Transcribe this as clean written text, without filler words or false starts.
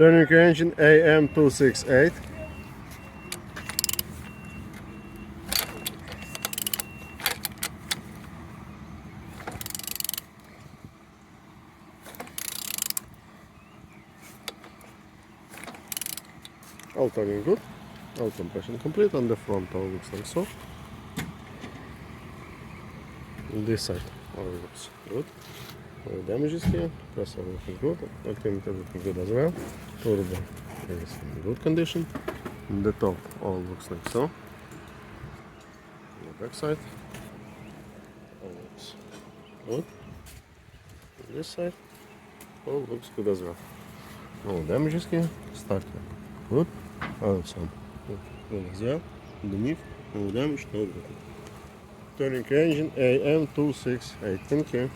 Turning engine AM268. All turning good, all compression complete, and the front all looks like so. On this side all looks good. No damages here, press everything good, everything good as well. Turbo is in good condition. On the top all looks like so. On the back side all looks good. On this side all looks good as well. No damages here, starter good. Awesome. Good as well. Underneath, no damage, no broken. Turning engine AM268. Thank you.